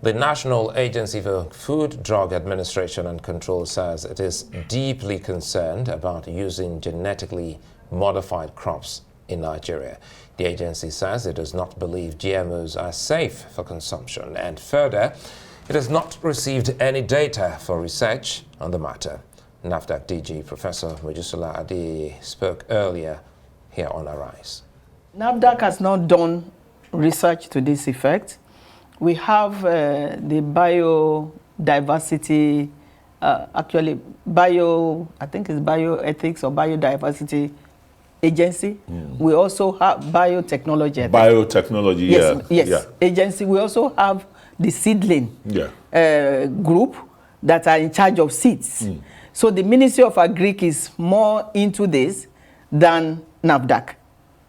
The National Agency for Food, Drug Administration and Control says it is deeply concerned about using genetically modified crops in Nigeria. The agency says it does not believe GMOs are safe for consumption, and further, it has not received any data for research on the matter. Navd DG Professor Mogaji Adeyeye spoke earlier here on Arise. Navd has not done research to this effect. We have the biodiversity, I think it's bioethics or biodiversity agency. We also have biotechnology. Biotechnology, yes, agency. We also have the seedling group that are in charge of seeds. So the Ministry of Agric is more into this than Navd.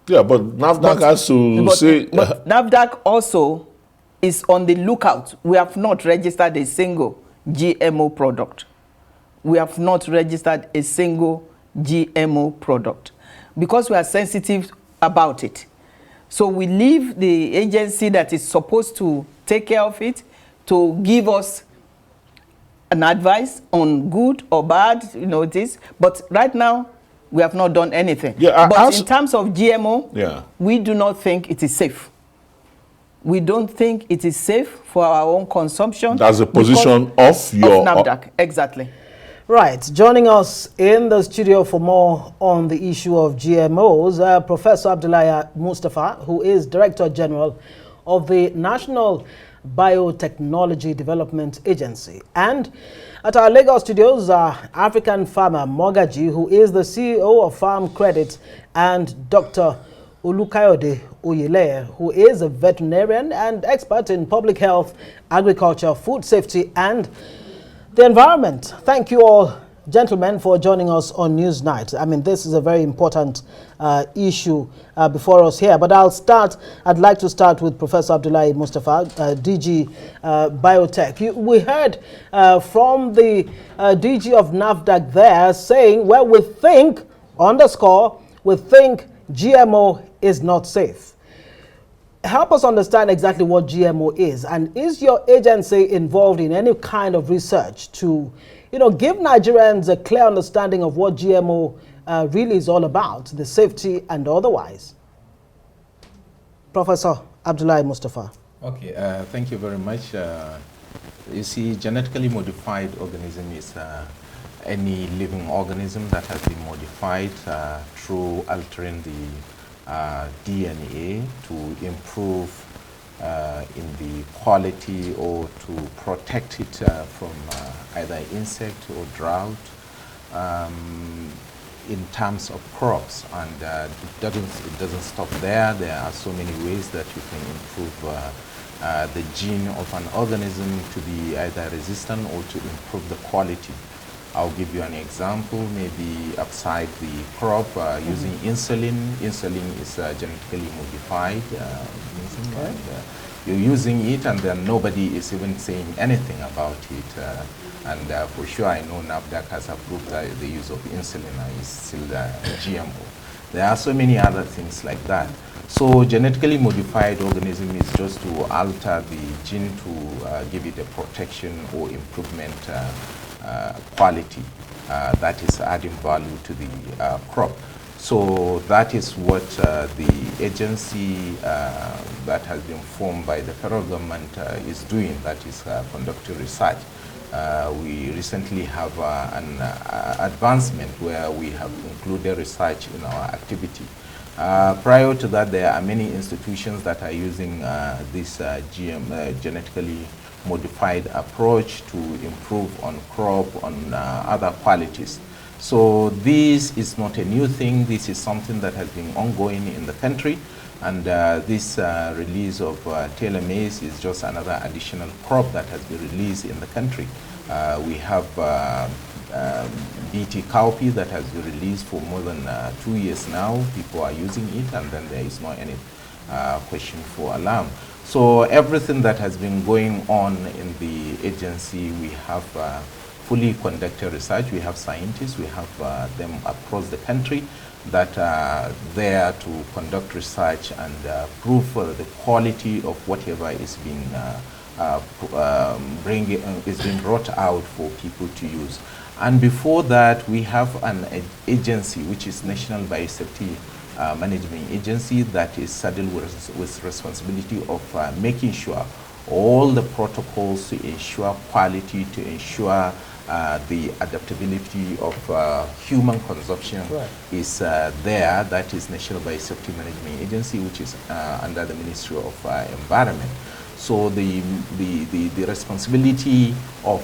Yeah, but Navd has to say... But Navd also is on the lookout. We have not registered a single GMO product. We have not registered a single GMO product because we are sensitive about it. So we leave the agency that is supposed to take care of it to give us an advice on good or bad, this. But right now, we have not done anything. But in terms of GMO, we do not think it is safe. We don't think it is safe for our own consumption. That's the position of Navd. Exactly. Right. Joining us in the studio for more on the issue of GMOs, Professor Mustapha, who is Director General of the National Biotechnology Development Agency. And at our Lagos studios, AfricanFarmer Mogaji, who is the CEO of Farm Credit, and Dr. Oyeleye, who is a veterinarian and expert in public health, agriculture, food safety, and the environment. Thank you all, gentlemen, for joining us on Newsnight. I mean, this is a very important issue before us here. But I'd like to start with Professor Mustapha, DG Biotech. We heard from the DG of Navd there saying, well, we think GMO is not safe. Help us understand exactly what GMO is, and is your agency involved in any kind of research to, give Nigerians a clear understanding of what GMO really is all about, the safety and otherwise? Professor Mustapha. Okay, thank you very much. You see, genetically modified organism is any living organism that has been modified through altering the DNA to improve in the quality or to protect it from either insect or drought in terms of crops. And it doesn't stop there. There are so many ways that you can improve the gene of an organism to be either resistant or to improve the quality. I'll give you an example, maybe upside the crop using insulin. Insulin is genetically modified. You're using it and then nobody is even saying anything about it. And for sure I know Navd has approved the use of insulin and is still GMO. There are so many other things like that. So genetically modified organism is just to alter the gene to give it a protection or improvement quality that is adding value to the crop. So that is what the agency that has been formed by the federal government is doing, that is conducting research. We recently have an advancement where we have included research in our activity. Prior to that, there are many institutions that are using this genetically modified approach to improve on crop, on other qualities. So this is not a new thing. This is something that has been ongoing in the country. And this release of tailor maize is just another additional crop that has been released in the country. We have BT cowpea that has been released for more than 2 years now. People are using it, and then there is not any question for alarm. So everything that has been going on in the agency, we have fully conducted research. We have scientists, we have them across the country that are there to conduct research and prove the quality of whatever is being is being brought out for people to use. And before that, we have an agency, which is National Biosafety Management Agency, that is saddled with responsibility of making sure all the protocols to ensure quality, to ensure the adaptability of human consumption is there. That is National Biosafety Management Agency, which is under the Ministry of Environment. So the responsibility of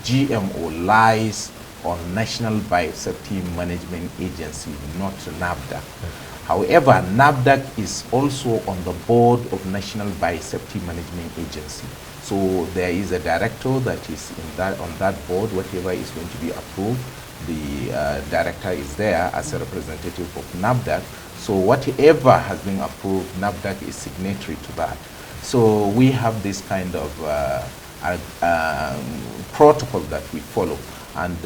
GMO lies on National Biosafety Management Agency, not Navd. However, Navd is also on the board of National Biosafety Management Agency. So there is a director that is on that board. Whatever is going to be approved, the director is there as a representative of Navd. So whatever has been approved, Navd is signatory to that. So we have this kind of protocol that we follow. And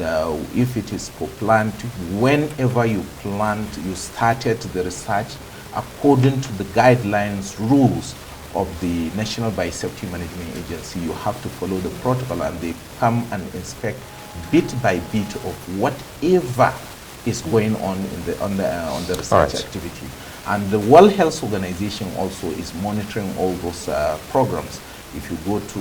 if it is for plant, whenever you plant, you started the research according to the guidelines, rules of the National Biosafety Management Agency, you have to follow the protocol, and they come and inspect bit by bit of whatever is going on in the research activity. And the World Health Organization also is monitoring all those programs. If you go to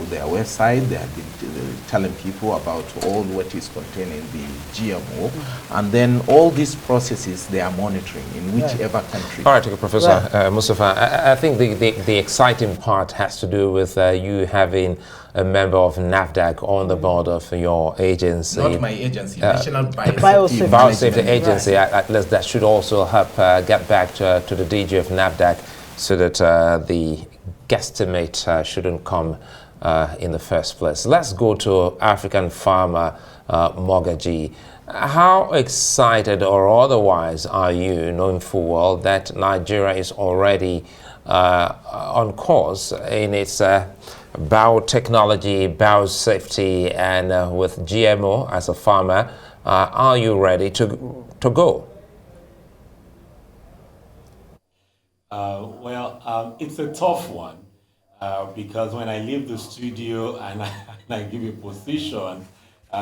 their website, they have been telling people about all what is contained in the GMO, and then all these processes they are monitoring in whichever country. All right, Professor Mustapha, I think the exciting part has to do with you having a member of Navd on the board of your agency. Not my agency, National Biosafety Agency. At least that should also help get back to the DG of Navd, so that the guesstimate shouldn't come in the first place. Let's go to AfricanFarmer Mogaji. How excited or otherwise are you, knowing full well that Nigeria is already on course in its biotechnology, biosafety, and with GMO as a farmer? Are you ready to go? It's a tough one because when I leave the studio and I give you position,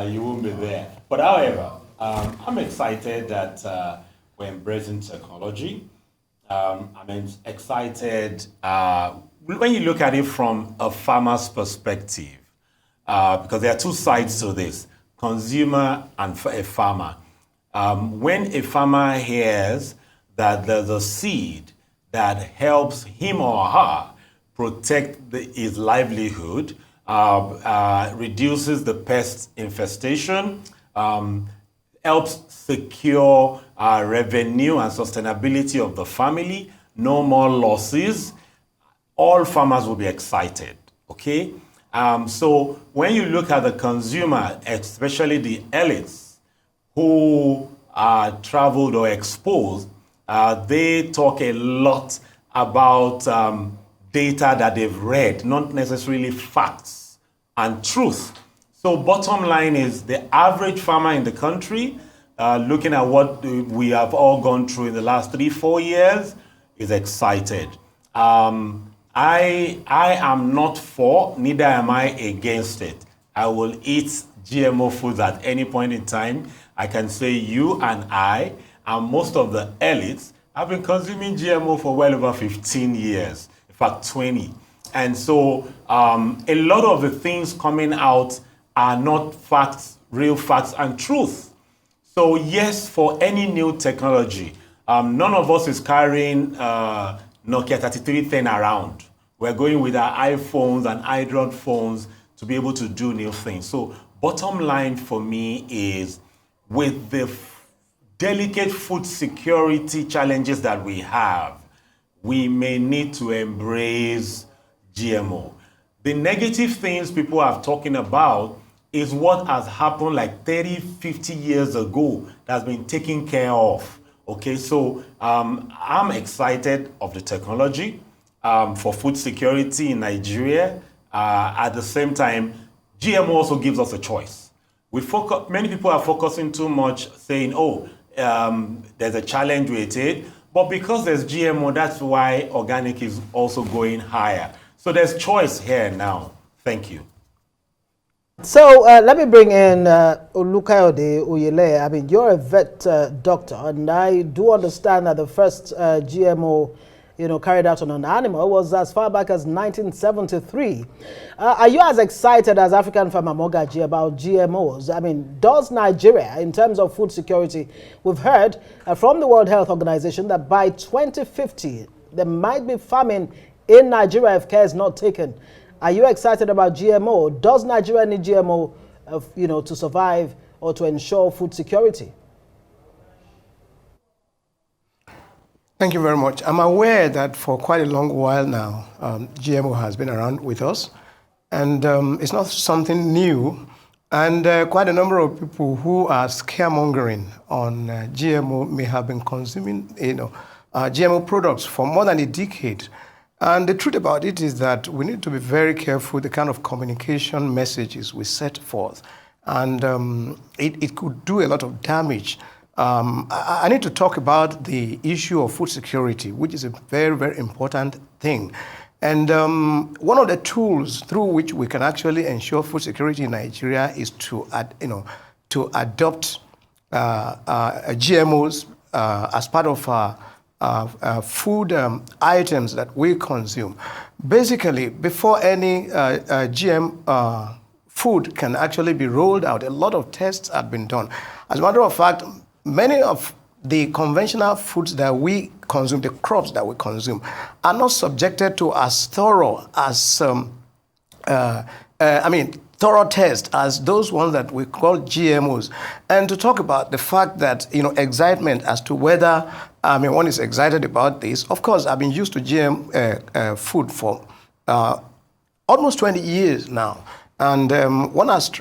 you won't be there. But however, I'm excited that we're embracing technology. I'm excited when you look at it from a farmer's perspective, because there are two sides to this, consumer and a farmer. When a farmer hears that there's a seed that helps him or her protect his livelihood, reduces the pest infestation, helps secure revenue and sustainability of the family, no more losses, all farmers will be excited, okay? So when you look at the consumer, especially the elites who are traveled or exposed, they talk a lot about data that they've read, not necessarily facts and truth. So bottom line is the average farmer in the country, looking at what we have all gone through in the last 3-4 years, is excited. I am not for, neither am I against it. I will eat GMO foods at any point in time. I can say you and I, and most of the elites, have been consuming GMO for well over 15 years, in fact 20. And so a lot of the things coming out are not facts, real facts and truth. So yes, for any new technology, none of us is carrying Nokia 3310 around. We're going with our iPhones and Android phones to be able to do new things. So bottom line for me is, with the delicate food security challenges that we have, we may need to embrace GMO. The negative things people are talking about is what has happened like 30, 50 years ago that's been taken care of. Okay, so I'm excited of the technology for food security in Nigeria. At the same time, GMO also gives us a choice. Many people are focusing too much, saying, there's a challenge with it. But because there's GMO, that's why organic is also going higher. So there's choice here now. Thank you. So let me bring in Olukayode Oyeleye. I mean, you're a vet doctor, and I do understand that the first GMO, carried out on an animal was as far back as 1973. Are you as excited as AfricanFarmer Mogaji about GMOs? I mean, does Nigeria, in terms of food security, we've heard from the World Health Organization that by 2050, there might be famine in Nigeria if care is not taken. Are you excited about GMO? Does Nigeria need GMO, to survive or to ensure food security? Thank you very much. I'm aware that for quite a long while now, GMO has been around with us, and it's not something new. And quite a number of people who are scaremongering on GMO may have been consuming, GMO products for more than a decade. And the truth about it is that we need to be very careful the kind of communication messages we set forth. And it could do a lot of damage. I need to talk about the issue of food security, which is a very, very important thing. And one of the tools through which we can actually ensure food security in Nigeria is to adopt GMOs as part of food items that we consume. Basically, before any GM food can actually be rolled out, a lot of tests have been done. As a matter of fact, many of the conventional foods that we consume, the crops that we consume, are not subjected to as thorough as, thorough tests as those ones that we call GMOs. And to talk about the fact that, excitement as to whether, one is excited about this. Of course, I've been used to GM food for almost 20 years now. And one has,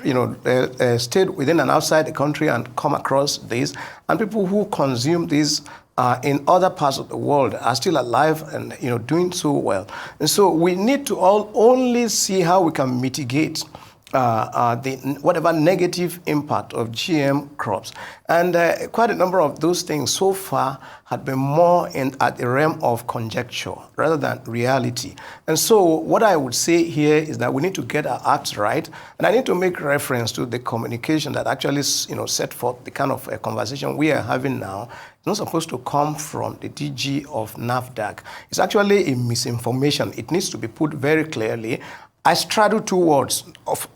stayed within and outside the country and come across this. And people who consume this in other parts of the world are still alive and, doing so well. And so we need to only see how we can mitigate whatever negative impact of GM crops. And quite a number of those things so far had been more at the realm of conjecture rather than reality. And so what I would say here is that we need to get our acts right. And I need to make reference to the communication that actually, set forth the kind of conversation we are having now. It's not supposed to come from the DG of Navd. It's actually a misinformation. It needs to be put very clearly. I straddle two words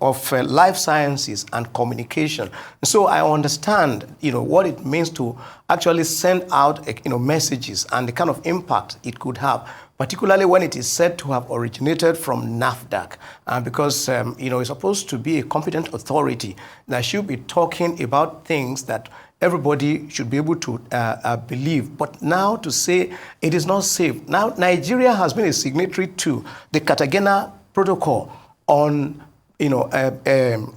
of life sciences and communication. So I understand, what it means to actually send out, messages and the kind of impact it could have, particularly when it is said to have originated from Navd, because, it's supposed to be a competent authority that should be talking about things that everybody should be able to believe. But now to say it is not safe. Now, Nigeria has been a signatory to the Cartagena Protocol on, the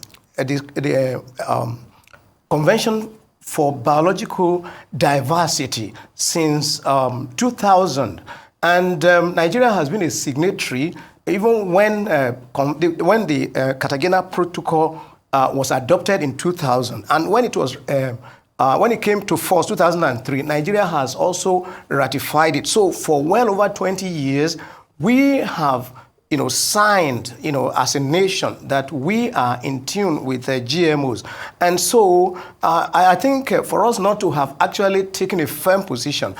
Convention for Biological Diversity since 2000, and Nigeria has been a signatory even when the Cartagena Protocol was adopted in 2000, and when it was when it came to force 2003, Nigeria has also ratified it. So for well over 20 years, we have signed, as a nation that we are in tune with GMOs. And so I think for us not to have actually taken a firm position,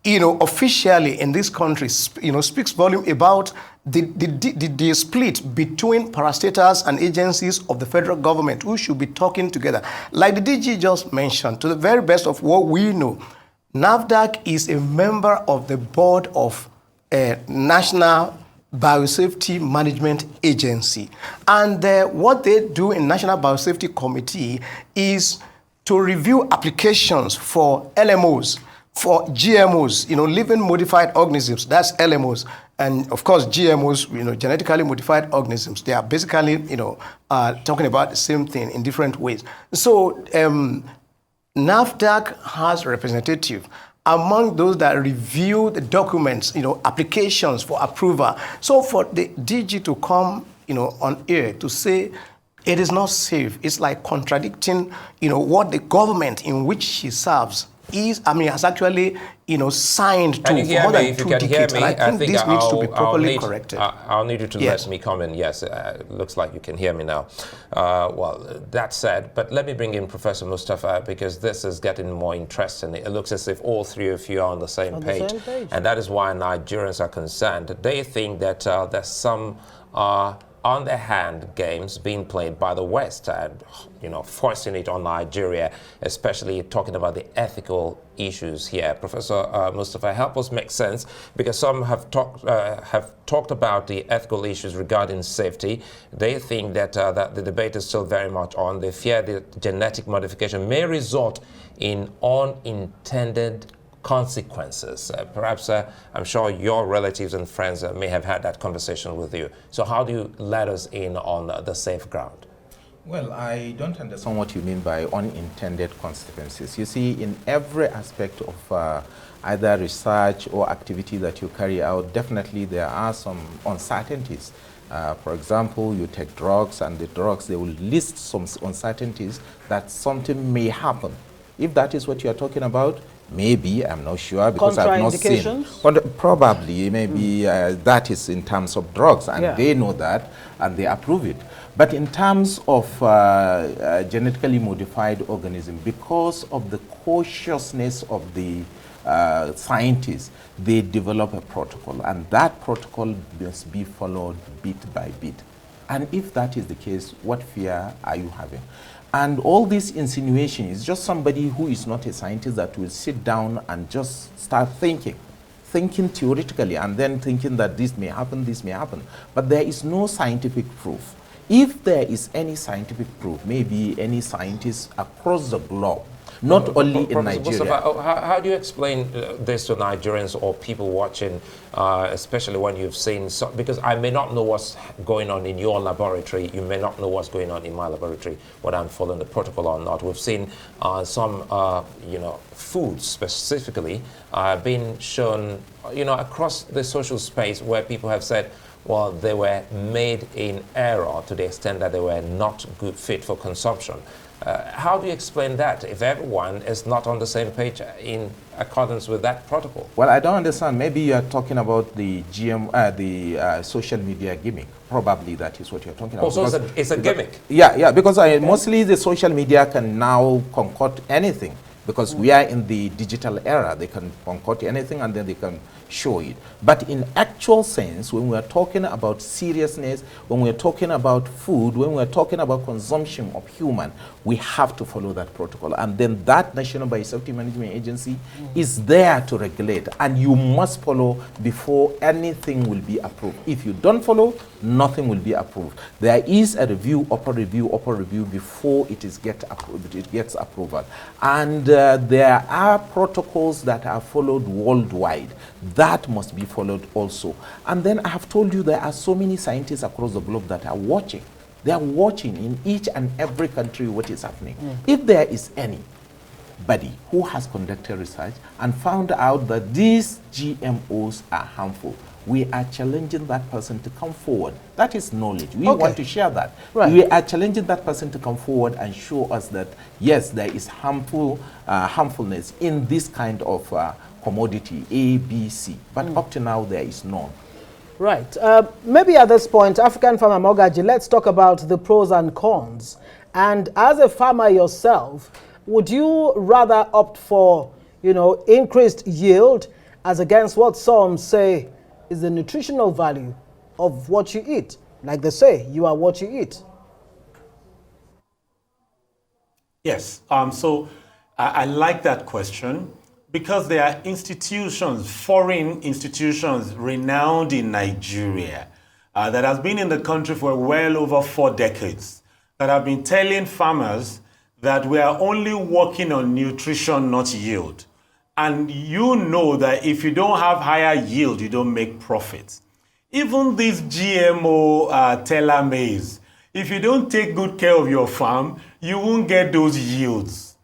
officially in this country, speaks volume about the split between parastatals and agencies of the federal government who should be talking together. Like the DG just mentioned, to the very best of what we know, Navd is a member of the board of National Biosafety Management Agency. And what they do in National Biosafety Committee is to review applications for LMOs, for GMOs, living modified organisms, that's LMOs. And of course, GMOs, genetically modified organisms, they are basically, talking about the same thing in different ways. So Navd has representative among those that review the documents, applications for approval. So for the DG to come, on air to say it is not safe, it's like contradicting, what the government in which she serves has actually, signed to Can you hear more me? than If you 2 can hear decades. me, And I think this needs to be properly corrected. I'll need you to Yes. let me come in. Yes, looks like you can hear me now. Well, that said, but let me bring in Professor Mustapha, because this is getting more interesting. It looks as if all three of you are on the same page. And that is why Nigerians are concerned. They think that there's some on-the-hand games being played by the West and, forcing it on Nigeria, especially talking about the ethical issues here. Professor Mustapha, help us make sense, because some have talked about the ethical issues regarding safety. They think that, that the debate is still very much on. They fear that genetic modification may result in unintended consequences. Perhaps I'm sure your relatives and friends may have had that conversation with you. So how do you let us in on the safe ground? Well, I don't understand what you mean by unintended consequences. You see, in every aspect of either research or activity that you carry out, definitely there are some uncertainties. For example, you take drugs, and the drugs, they will list some uncertainties that something may happen. If that is what you are talking about, maybe, I'm not sure, because I've not seen. But probably, maybe that is in terms of drugs, and they know that, and they approve it. But in terms of genetically modified organism, because of the cautiousness of the scientists, they develop a protocol, and that protocol must be followed bit by bit. And if that is the case, what fear are you having? And all this insinuation is just somebody who is not a scientist that will sit down and just start thinking theoretically, and then thinking that this may happen, this may happen. But there is no scientific proof. If there is any scientific proof, maybe any scientist across the globe, not only in Nigeria. Mustapha, how do you explain this to Nigerians or people watching, especially when you've seen, because I may not know what's going on in your laboratory, you may not know what's going on in my laboratory, whether I'm following the protocol or not. We've seen some, foods specifically being shown, across the social space where people have said, well, they were made in error to the extent that they were not good fit for consumption. How do you explain that if everyone is not on the same page in accordance with that protocol? Well, I don't understand. Maybe you are talking about the social media gimmick. Probably that is what you're talking about. Also, it's a gimmick. Yeah, because mostly the social media can now concoct anything, because we are in the digital era. They can concoct anything and then they can show it. But in actual sense, when we are talking about seriousness, when we are talking about food, when we are talking about consumption of human, we have to follow that protocol. And then that National Biosafety Management Agency is there to regulate, and you must follow before anything will be approved. If you don't follow, nothing will be approved. There is a review, upper review before it gets approval. And there are protocols that are followed worldwide. That must be followed also. And then I have told you there are so many scientists across the globe that are watching. They are watching in each and every country what is happening. If there is anybody who has conducted research and found out that these GMOs are harmful, we are challenging that person to come forward. That is knowledge. We want to share that. Right. We are challenging that person to come forward and show us that, yes, there is harmfulness in this kind of commodity, A, B, C. But up to now, there is none. Right. Maybe at this point, African farmer Mogaji, let's talk about the pros and cons. And as a farmer yourself, would you rather opt for, increased yield as against what some say is the nutritional value of what you eat? Like they say, you are what you eat. Yes. So I like that question, because there are institutions, foreign institutions renowned in Nigeria that has been in the country for well over 4 decades, that have been telling farmers that we are only working on nutrition, not yield. And you know that if you don't have higher yield, you don't make profit. Even this GMO teller maize, if you don't take good care of your farm, you won't get those yields.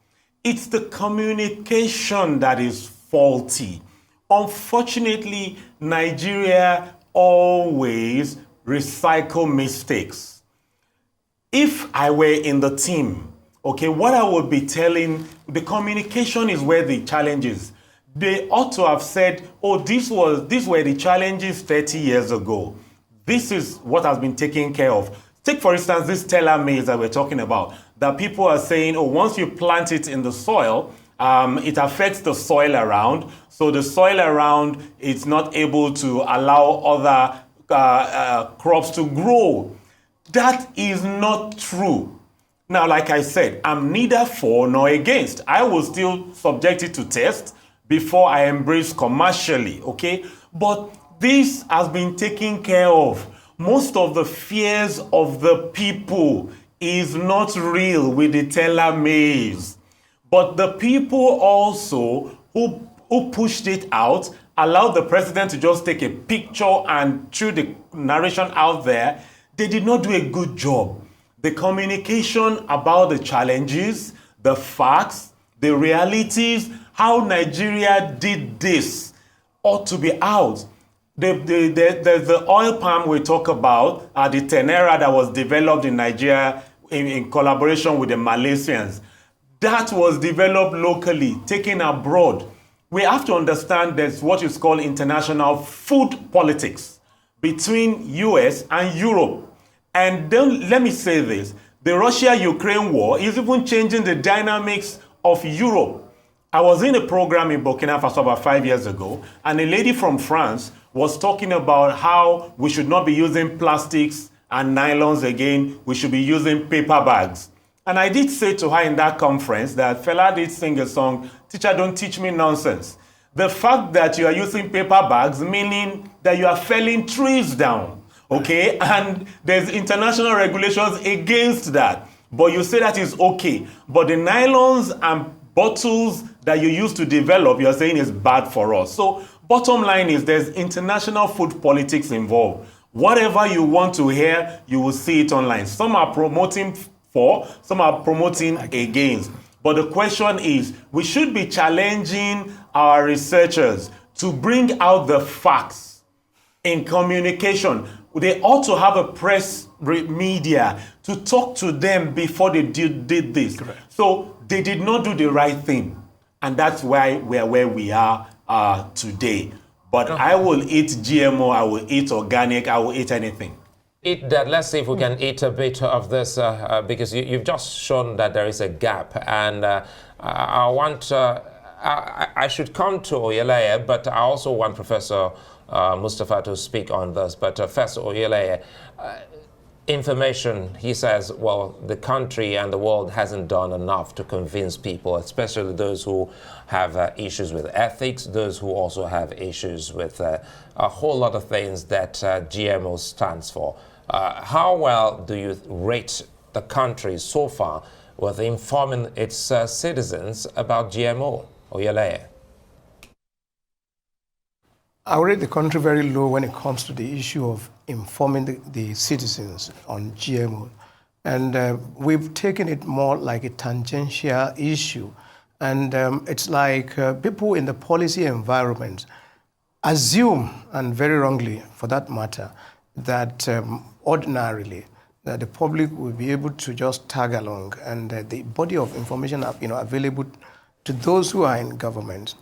It's the communication that is faulty. Unfortunately, Nigeria always recycle mistakes. If I were in the team Okay, what I would be telling, the communication is where the challenge is. They ought to have said, oh, these were the challenges 30 years ago. This is what has been taken care of. Take, for instance, this teller maize that we're talking about, that people are saying, oh, once you plant it in the soil, it affects the soil around. So the soil around is not able to allow other crops to grow. That is not true. Now, like I said, I'm neither for nor against. I will still subject it to test before I embrace commercially, okay? But this has been taken care of. Most of the fears of the people is not real with the teller maize. But the people also who pushed it out, allowed the president to just take a picture and threw the narration out there, they did not do a good job. The communication about the challenges, the facts, the realities, how Nigeria did this ought to be out. The oil palm we talk about, the tenera that was developed in Nigeria in collaboration with the Malaysians, that was developed locally, taken abroad. We have to understand there's what is called international food politics between US and Europe. And then let me say this, the Russia-Ukraine war is even changing the dynamics of Europe. I was in a program in Burkina Faso about 5 years ago, and a lady from France was talking about how we should not be using plastics and nylons again, we should be using paper bags. And I did say to her in that conference that fella did sing a song, "Teacher, don't teach me nonsense." The fact that you are using paper bags, meaning that you are felling trees down, okay? And there's international regulations against that. But you say that is okay. But the nylons and bottles that you use to develop, you're saying is bad for us. So bottom line is there's international food politics involved. Whatever you want to hear, you will see it online. Some are promoting for, some are promoting against. But the question is, we should be challenging our researchers to bring out the facts in communication. They ought to have a press media to talk to them before they did this. Correct. So they did not do the right thing. And that's why we are where we are today. But I will eat GMO, I will eat organic, I will eat anything. Eat that. Let's see if we can eat a bit of this because you've just shown that there is a gap. And I should come to Oyeleye, but I also want Professor Mustapha to speak on this. But first, Oyeleye, information, he says, well, the country and the world hasn't done enough to convince people, especially those who have issues with ethics, those who also have issues with a whole lot of things that GMO stands for. How well do you rate the country so far with informing its citizens about GMO? Oyeleye. I rate the country very low when it comes to the issue of informing the citizens on GMO. And we've taken it more like a tangential issue. And it's like people in the policy environment assume, and very wrongly for that matter, that ordinarily that the public will be able to just tag along, and the body of information available to those who are in government,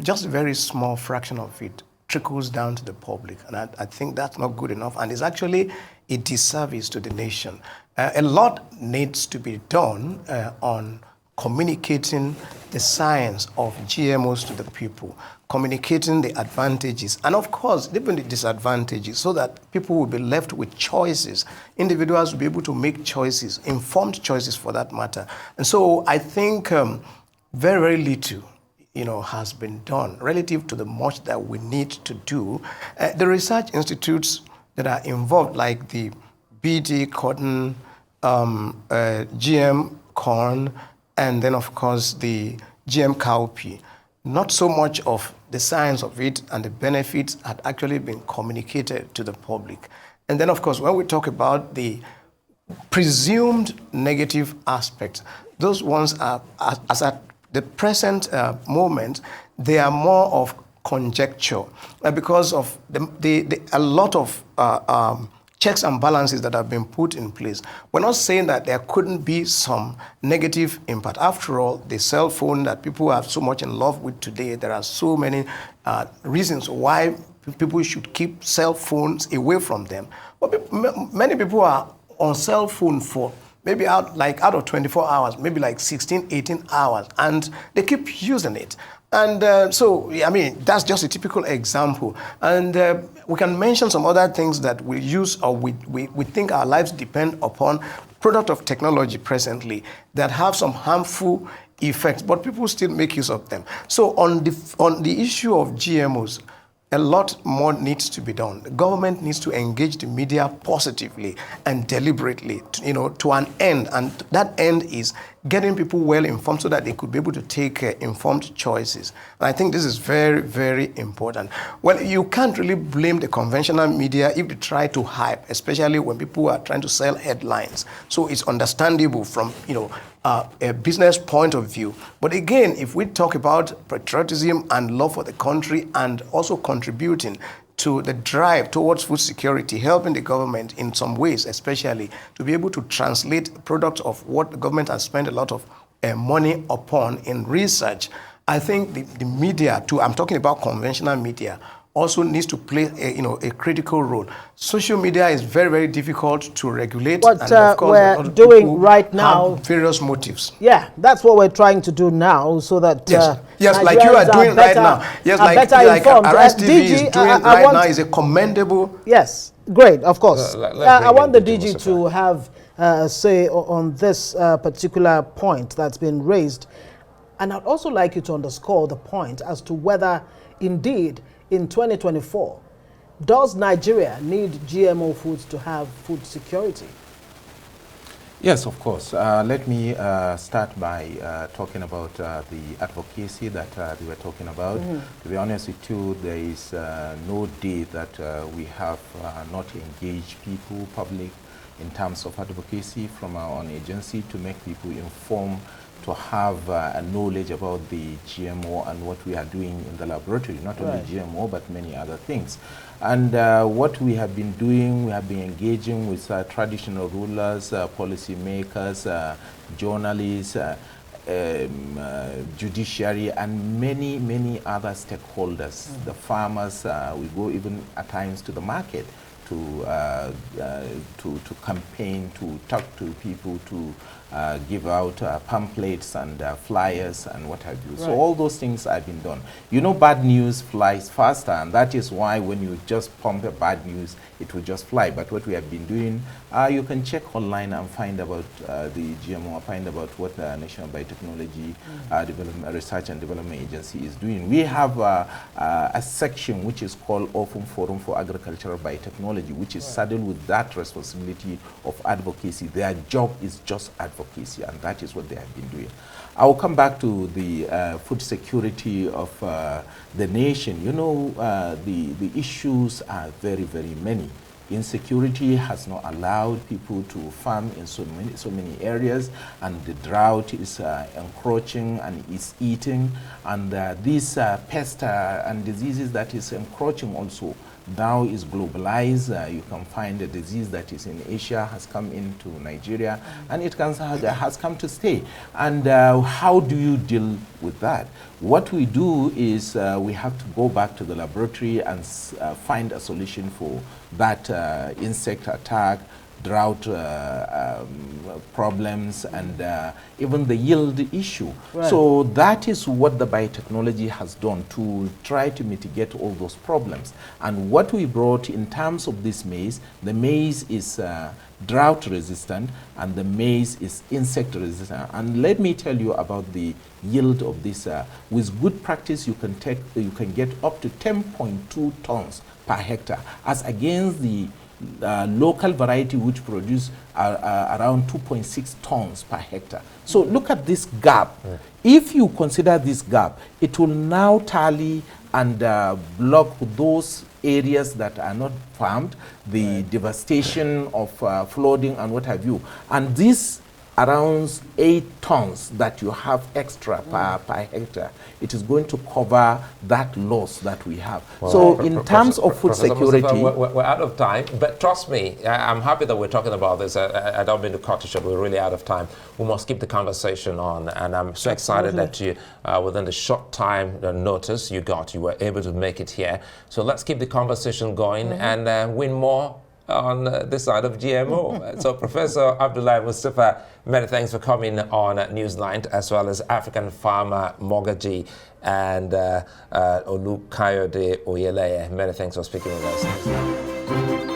just a very small fraction of it trickles down to the public. And I think that's not good enough, and it's actually a disservice to the nation. A lot needs to be done on communicating the science of GMOs to the people, communicating the advantages, and of course, even the disadvantages, so that people will be left with choices. Individuals will be able to make choices, informed choices for that matter. And so I think very, very little has been done relative to the much that we need to do. The research institutes that are involved, like the BD cotton, GM corn, and then of course the GM cowpea, not so much of the science of it and the benefits had actually been communicated to the public. And then of course, when we talk about the presumed negative aspects, those ones are, as at the present moment, they are more of conjecture because of a lot of checks and balances that have been put in place. We're not saying that there couldn't be some negative impact. After all, the cell phone that people are so much in love with today, there are so many reasons why people should keep cell phones away from them. But many people are on cell phone for maybe out of 24 hours, maybe like 16, 18 hours, and they keep using it. And so, I mean, that's just a typical example. And we can mention some other things that we use or we think our lives depend upon, product of technology presently, that have some harmful effects, but people still make use of them. So on the issue of GMOs, a lot more needs to be done. The government needs to engage the media positively and deliberately, to an end. And that end is getting people well informed so that they could be able to take informed choices. And I think this is very, very important. Well, you can't really blame the conventional media if they try to hype, especially when people are trying to sell headlines. So it's understandable from, a business point of view. But again, if we talk about patriotism and love for the country and also contributing to the drive towards food security, helping the government in some ways, especially to be able to translate products of what the government has spent a lot of money upon in research, I think the media too, I'm talking about conventional media, also needs to play a critical role. Social media is very, very difficult to regulate. What and of course, we're doing right now, have various motives. Yeah, that's what we're trying to do now, so that yes, like you are doing right now. Yes, like Arise TV is doing right now is a commendable. Yes, great, of course. I want the DG to have say on this particular point that's been raised, and I'd also like you to underscore the point as to whether indeed in 2024, does Nigeria need GMO foods to have food security? Yes, of course. Let me start by talking about the advocacy that we were talking about. To be honest with you, there is no day that we have not engaged people, public, in terms of advocacy from our own agency to make people informed, to have a knowledge about the GMO and what we are doing in the laboratory, not only GMO, but many other things. And what we have been doing, we have been engaging with traditional rulers, policy makers, journalists, judiciary, and many, many other stakeholders. The farmers, we go even at times to the market to campaign, to talk to people, to give out pamphlets and flyers and what have you. So all those things have been done. Bad news flies faster, and that is why when you just pump a bad news, it will just fly. But what we have been doing, you can check online and find about the GMO, find about what the National Biotechnology Research and Development Agency is doing. We have a section which is called Open Forum for Agricultural Biotechnology, which is saddled with that responsibility of advocacy. Their job is just advocacy, and that is what they have been doing. I will come back to the food security of the nation. The issues are very, very many. Insecurity has not allowed people to farm in so many areas, and the drought is encroaching and is eating, and these pests and diseases that is encroaching also now is globalized. You can find a disease that is in Asia has come into Nigeria, and it has come to stay. And how do you deal with that? What we do is we have to go back to the laboratory and find a solution for that insect attack, drought problems, and even the yield issue. So that is what the biotechnology has done to try to mitigate all those problems. And what we brought in terms of this maize, the maize is drought resistant and the maize is insect resistant. And let me tell you about the yield of this. With good practice, you can get up to 10.2 tons per hectare, as against the local variety which produce around 2.6 tons per hectare. So look at this gap. If you consider this gap, it will now tally and block those areas that are not farmed, the devastation of flooding and what have you. And this around 8 tons that you have extra per hectare, it is going to cover that loss that we have. Well, so in terms of food Professor security... Mustapha, we're out of time, but trust me, I'm happy that we're talking about this. I don't mean to cut it short. We're really out of time. We must keep the conversation on, and I'm so excited that you, within the short time notice you got, you were able to make it here. So let's keep the conversation going and win more on this side of GMO. So Professor Abdullahi Mustapha, many thanks for coming on Newsline, as well as AfricanFarmer Mogaji and Olukayode Oyeleye. Many thanks for speaking with us.